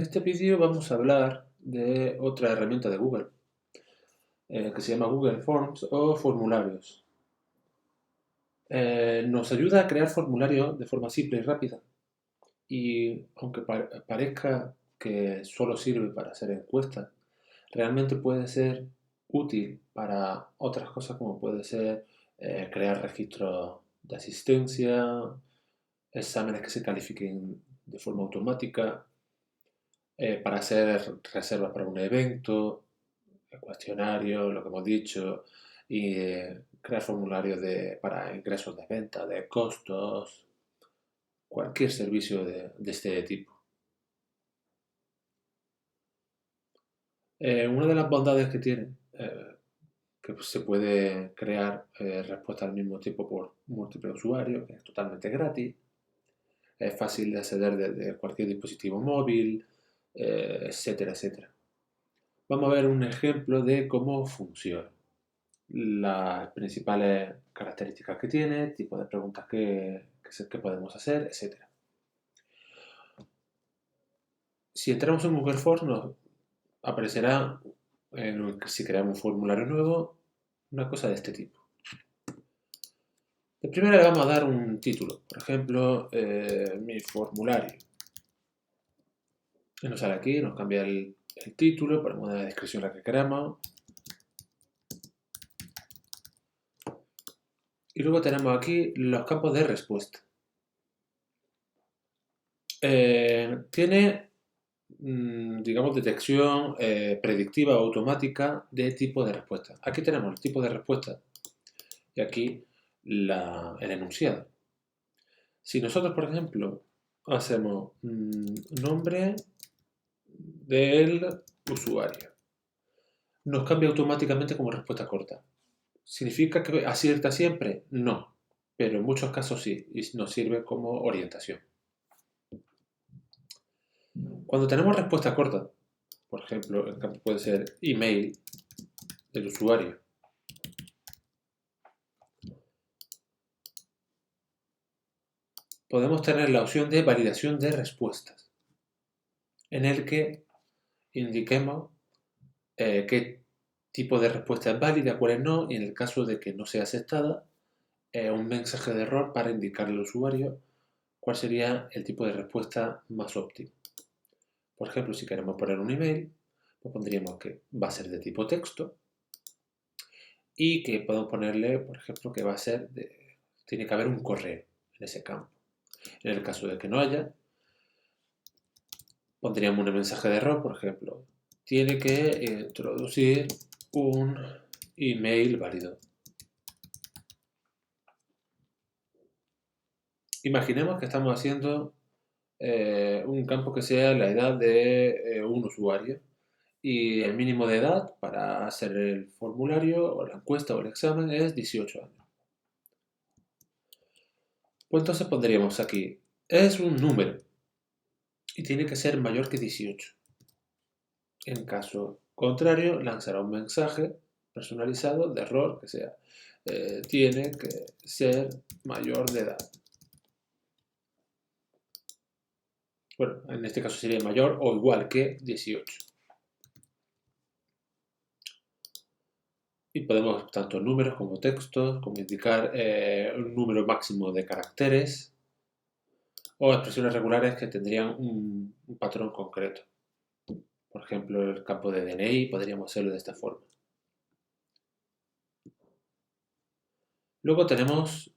En este vídeo vamos a hablar de otra herramienta de Google que se llama Google Forms o formularios. Nos ayuda a crear formularios de forma simple y rápida y aunque parezca que solo sirve para hacer encuestas, realmente puede ser útil para otras cosas como puede ser crear registros de asistencia, exámenes que se califiquen de forma automática, para hacer reservas para un evento, el cuestionario, lo que hemos dicho, y crear formularios para ingresos de venta, de costos, cualquier servicio de este tipo. Una de las bondades que tiene, que se puede crear respuestas al mismo tiempo por múltiples usuarios, que es totalmente gratis, es fácil de acceder desde cualquier dispositivo móvil, etcétera, etcétera. Vamos a ver un ejemplo de cómo funciona. Las principales características que tiene, tipo de preguntas que podemos hacer, etcétera. Si entramos en Google Forms nos aparecerá, si creamos un formulario nuevo, una cosa de este tipo. De primera le vamos a dar un título, por ejemplo, mi formulario. Y nos sale aquí, nos cambia el título, ponemos una descripción la que queramos. Y luego tenemos aquí los campos de respuesta. Tiene, digamos, detección predictiva o automática de tipo de respuesta. Aquí tenemos el tipo de respuesta y aquí el enunciado. Si nosotros, por ejemplo, hacemos nombre del usuario, nos cambia automáticamente como respuesta corta. ¿Significa que acierta siempre? No, pero en muchos casos sí, y nos sirve como orientación. Cuando tenemos respuesta corta, por ejemplo, el campo puede ser email del usuario, podemos tener la opción de validación de respuestas, en el que indiquemos qué tipo de respuesta es válida, cuál no, y en el caso de que no sea aceptada, un mensaje de error para indicarle al usuario cuál sería el tipo de respuesta más óptimo. Por ejemplo, si queremos poner un email, pues pondríamos que va a ser de tipo texto y que podemos ponerle, por ejemplo, que va a ser tiene que haber un correo en ese campo. En el caso de que no haya, pondríamos un mensaje de error, por ejemplo, tiene que introducir un email válido. Imaginemos que estamos haciendo un campo que sea la edad de un usuario y el mínimo de edad para hacer el formulario o la encuesta o el examen es 18 años. Pues entonces pondríamos aquí, es un número y tiene que ser mayor que 18. En caso contrario, lanzará un mensaje personalizado de error que sea, tiene que ser mayor de edad. Bueno, en este caso sería mayor o igual que 18. Y podemos tanto números como textos, como indicar un número máximo de caracteres o expresiones regulares que tendrían un patrón concreto. Por ejemplo, el campo de DNI podríamos hacerlo de esta forma. Luego tenemos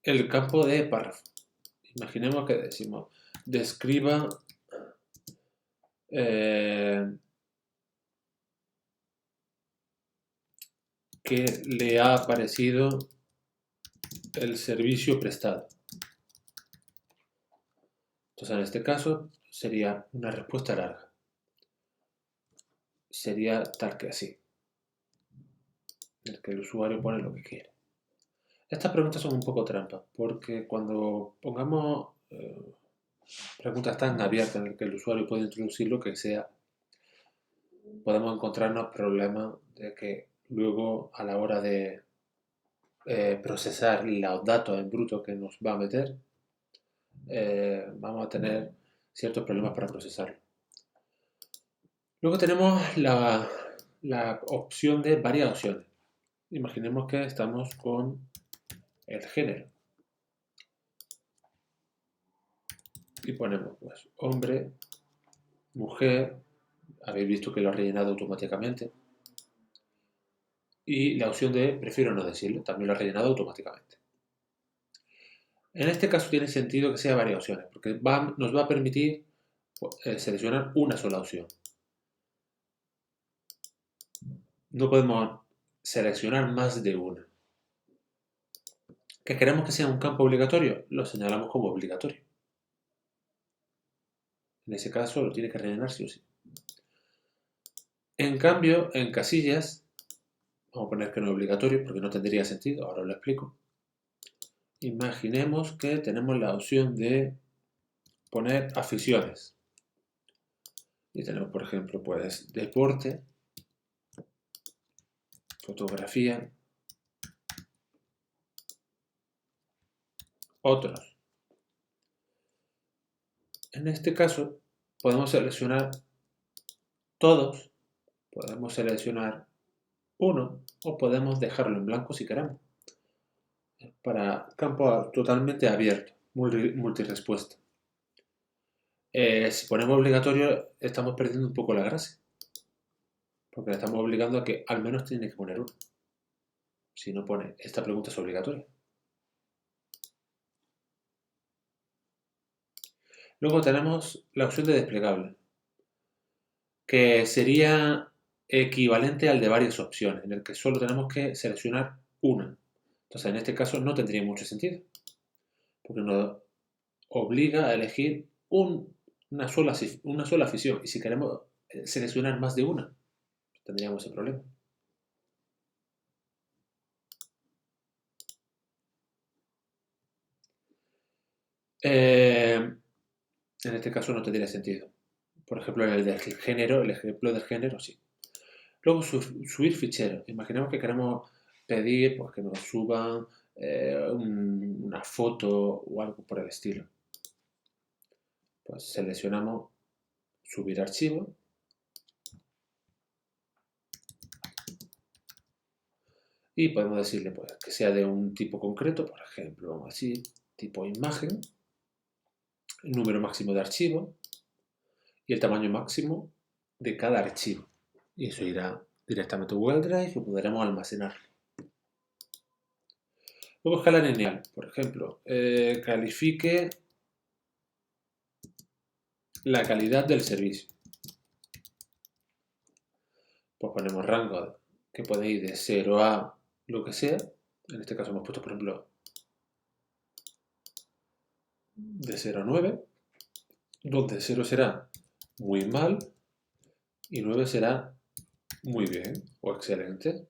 el campo de párrafo. Imaginemos que decimos, describa qué le ha parecido el servicio prestado. Entonces, en este caso, sería una respuesta larga. Sería tal que así, en el que el usuario pone lo que quiere. Estas preguntas son un poco trampas, porque cuando pongamos preguntas tan abiertas en las que el usuario puede introducir lo que sea, podemos encontrarnos problemas de que luego a la hora de procesar los datos en bruto que nos va a meter, vamos a tener ciertos problemas para procesarlo. Luego tenemos la opción de varias opciones. Imaginemos que estamos con el género. Y ponemos pues hombre, mujer, habéis visto que lo ha rellenado automáticamente. Y la opción de prefiero no decirlo, también lo ha rellenado automáticamente. En este caso tiene sentido que sea varias opciones, porque nos va a permitir seleccionar una sola opción. No podemos seleccionar más de una. ¿Que queremos que sea un campo obligatorio? Lo señalamos como obligatorio. En ese caso lo tiene que rellenar sí o sí. En cambio, en casillas, vamos a poner que no es obligatorio porque no tendría sentido, ahora os lo explico. Imaginemos que tenemos la opción de poner aficiones. Y tenemos, por ejemplo, pues deporte, fotografía, otros. En este caso, podemos seleccionar todos, podemos seleccionar uno o podemos dejarlo en blanco si queremos. Para campo totalmente abierto, multirespuesta. Si ponemos obligatorio, estamos perdiendo un poco la gracia. Porque le estamos obligando a que al menos tiene que poner uno. Si no pone, esta pregunta es obligatoria. Luego tenemos la opción de desplegable, que sería equivalente al de varias opciones, en el que solo tenemos que seleccionar una. Entonces, en este caso no tendría mucho sentido, porque nos obliga a elegir una sola afición. Y si queremos seleccionar más de una, tendríamos ese problema. En este caso no tendría sentido. Por ejemplo, en el del género, el ejemplo del género, sí. Luego, subir ficheros. Imaginemos que queremos pedir pues, que nos suban una foto o algo por el estilo. Pues seleccionamos subir archivo. Y podemos decirle pues, que sea de un tipo concreto, por ejemplo, vamos así, tipo imagen, el número máximo de archivo y el tamaño máximo de cada archivo. Y eso irá directamente a Google Drive y podremos almacenar. Luego escala lineal, por ejemplo, califique la calidad del servicio. Pues ponemos rango que puede ir de 0 a lo que sea. En este caso hemos puesto, por ejemplo, de 0 a 9, donde 0 será muy mal y 9 será muy bien o excelente.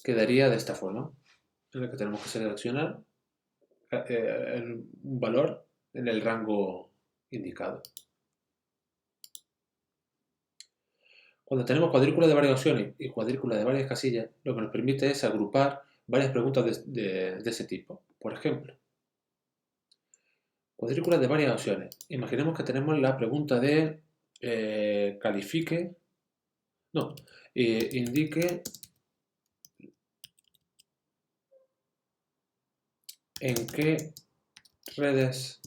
Quedaría de esta forma, en la que tenemos que seleccionar un valor en el rango indicado. Cuando tenemos cuadrícula de varias opciones y cuadrícula de varias casillas, lo que nos permite es agrupar varias preguntas de ese tipo. Por ejemplo, cuadrícula de varias opciones. Imaginemos que tenemos la pregunta de califique, no, indique en qué redes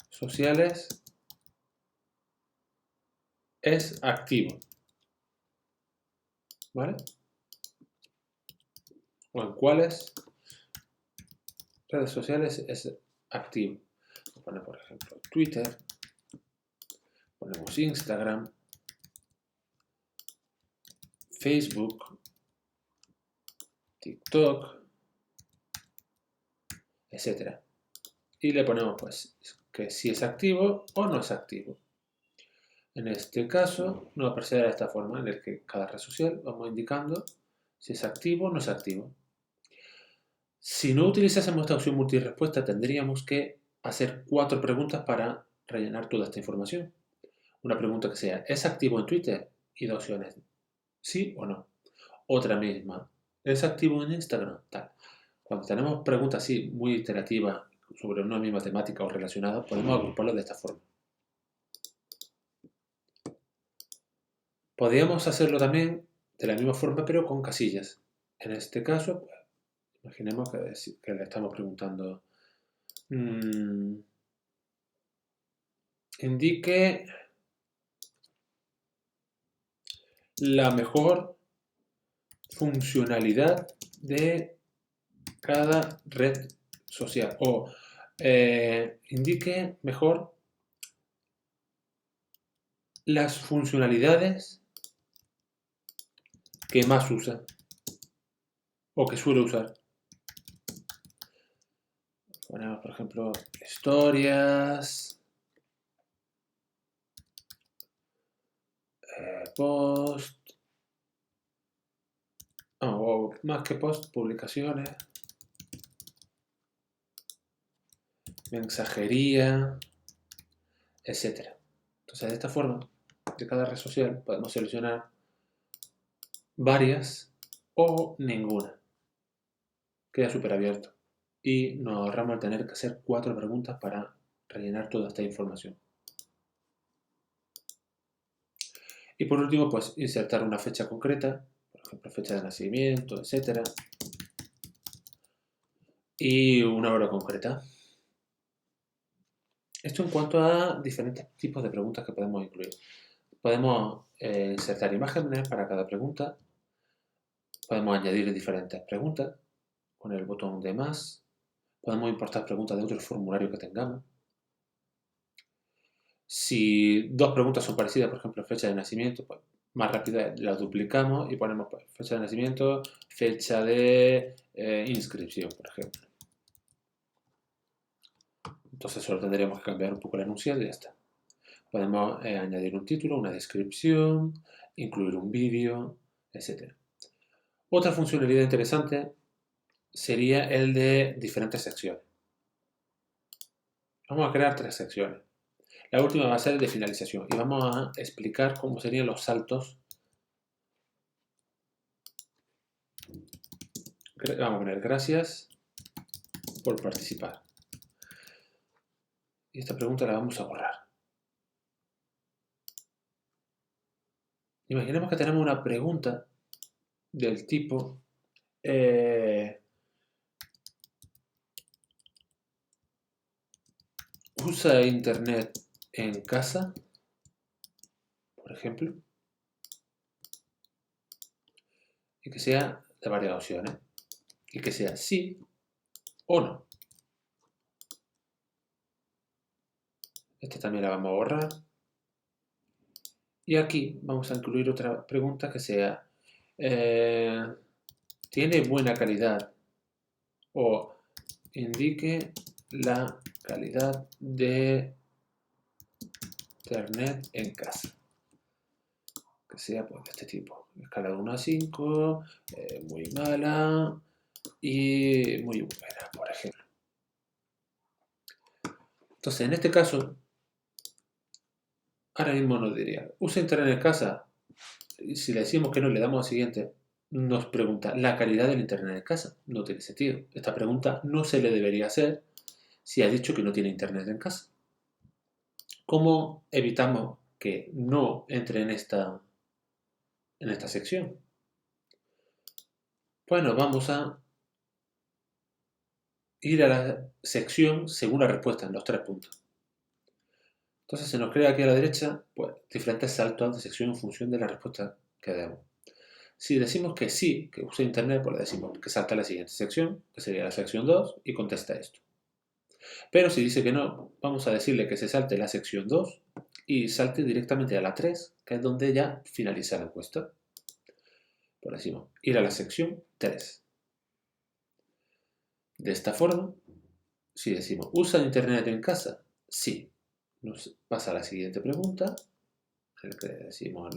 sociales es activo, ¿vale? O en cuáles redes sociales es activo. Ponemos, por ejemplo, Twitter, ponemos Instagram, Facebook, TikTok, etcétera. Y le ponemos pues que si es activo o no es activo. En este caso nos aparecerá de esta forma en el que cada red social vamos indicando si es activo o no es activo. Si no utilizásemos esta opción multirespuesta tendríamos que hacer 4 preguntas para rellenar toda esta información. Una pregunta que sea ¿es activo en Twitter? Y 2 opciones, sí o no. Otra misma, ¿es activo en Instagram? Tal. Cuando tenemos preguntas así muy iterativas sobre una misma temática o relacionada, podemos agruparlo de esta forma. Podríamos hacerlo también de la misma forma, pero con casillas. En este caso, pues, imaginemos que le estamos preguntando, mm, indique la mejor funcionalidad de cada red social o indique mejor las funcionalidades que más usa o que suele usar. Ponemos, por ejemplo, historias, post, o más que post, publicaciones, mensajería, etcétera. Entonces, de esta forma, de cada red social podemos seleccionar varias o ninguna. Queda súper abierto. Y nos ahorramos el tener que hacer 4 preguntas para rellenar toda esta información. Y por último, pues insertar una fecha concreta, por ejemplo, fecha de nacimiento, etcétera. Y una hora concreta. Esto en cuanto a diferentes tipos de preguntas que podemos incluir. Podemos insertar imágenes para cada pregunta. Podemos añadir diferentes preguntas con el botón de más. Podemos importar preguntas de otro formulario que tengamos. Si dos preguntas son parecidas, por ejemplo, fecha de nacimiento, pues más rápida las duplicamos y ponemos pues, fecha de nacimiento, fecha de inscripción, por ejemplo. Entonces solo tendríamos que cambiar un poco el enunciado y ya está. Podemos añadir un título, una descripción, incluir un vídeo, etc. Otra funcionalidad interesante sería el de diferentes secciones. Vamos a crear 3 secciones. La última va a ser de finalización y vamos a explicar cómo serían los saltos. Vamos a poner gracias por participar. Y esta pregunta la vamos a borrar. Imaginemos que tenemos una pregunta del tipo ¿usa internet en casa? Por ejemplo. Y que sea de varias opciones. Y que sea sí o no. Esta también la vamos a borrar. Y aquí vamos a incluir otra pregunta que sea ¿tiene buena calidad? O indique la calidad de internet en casa. Que sea pues, de este tipo. Escala de 1 a 5, muy mala y muy buena, por ejemplo. Entonces, en este caso, ahora mismo nos diría, ¿usa internet en casa? Y si le decimos que no, le damos al siguiente, nos pregunta la calidad del internet en casa. No tiene sentido. Esta pregunta no se le debería hacer si ha dicho que no tiene internet en casa. ¿Cómo evitamos que no entre en esta sección? Bueno, vamos a ir a la sección según la respuesta en los 3 puntos. Entonces se nos crea aquí a la derecha pues, diferentes saltos de sección en función de la respuesta que demos. Si decimos que sí, que usa internet, pues le decimos que salta a la siguiente sección, que sería la sección 2, y contesta esto. Pero si dice que no, vamos a decirle que se salte la sección 2 y salte directamente a la 3, que es donde ya finaliza la encuesta. Por decimos, ir a la sección 3. De esta forma, si decimos, ¿usa internet en casa? Sí. Nos pasa a la siguiente pregunta, en la que decimos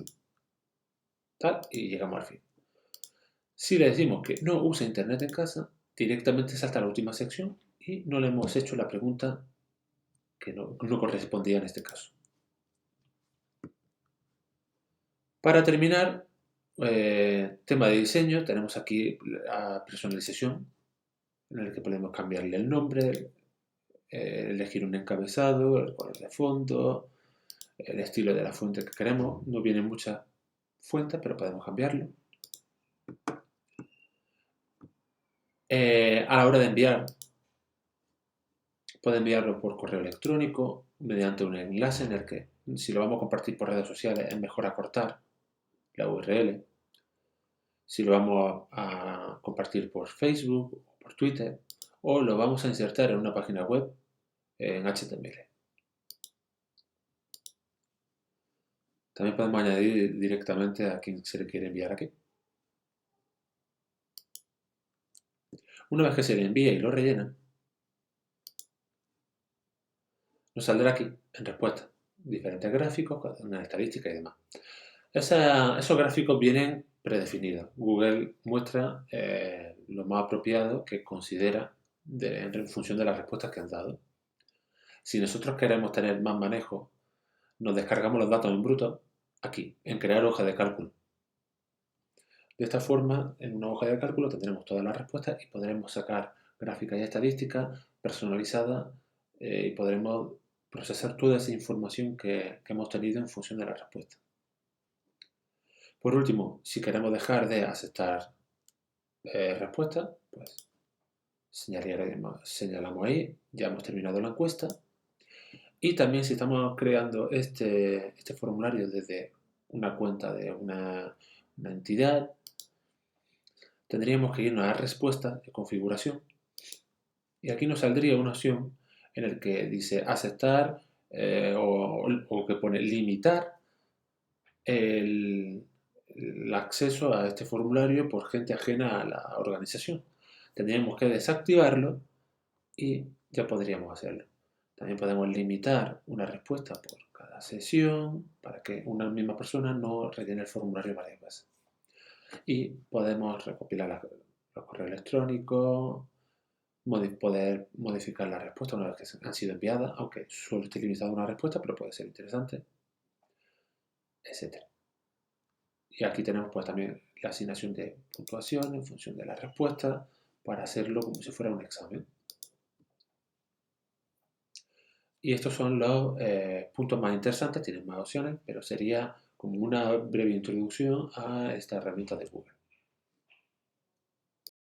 tal y llegamos al fin. Si le decimos que no usa internet en casa, directamente salta a la última sección y no le hemos hecho la pregunta que no correspondía en este caso. Para terminar, tema de diseño, tenemos aquí la personalización, en el que podemos cambiarle el nombre, elegir un encabezado, el color de fondo, el estilo de la fuente que queremos. No vienen muchas fuente, pero podemos cambiarlo. A la hora de enviar, puede enviarlo por correo electrónico, mediante un enlace en el que, si lo vamos a compartir por redes sociales, es mejor acortar la URL. Si lo vamos a compartir por Facebook o por Twitter, o lo vamos a insertar en una página web en HTML. También podemos añadir directamente a quien se le quiere enviar aquí. Una vez que se le envía y lo rellena, nos saldrá aquí, en respuesta, diferentes gráficos, una estadística y demás. Esos gráficos vienen predefinidos. Google muestra lo más apropiado que considera en función de las respuestas que han dado. Si nosotros queremos tener más manejo, nos descargamos los datos en bruto aquí, en crear hoja de cálculo. De esta forma, en una hoja de cálculo tendremos todas las respuestas y podremos sacar gráficas y estadísticas personalizadas y podremos procesar toda esa información que hemos tenido en función de la respuesta. Por último, si queremos dejar de aceptar respuestas, pues señalamos ahí, ya hemos terminado la encuesta. Y también si estamos creando este formulario desde una cuenta de una entidad, tendríamos que irnos a respuestas de configuración. Y aquí nos saldría una opción en la que dice aceptar o que pone limitar el acceso a este formulario por gente ajena a la organización. Tendríamos que desactivarlo y ya podríamos hacerlo. También podemos limitar una respuesta por cada sesión para que una misma persona no rellene el formulario varias veces. Y podemos recopilar los correos electrónicos, poder modificar la respuesta una vez que han sido enviadas, aunque solo esté limitada a una respuesta, pero puede ser interesante, etc. Y aquí tenemos pues también la asignación de puntuación en función de la respuesta para hacerlo como si fuera un examen. Y estos son los puntos más interesantes, tienen más opciones, pero sería como una breve introducción a esta herramienta de Google.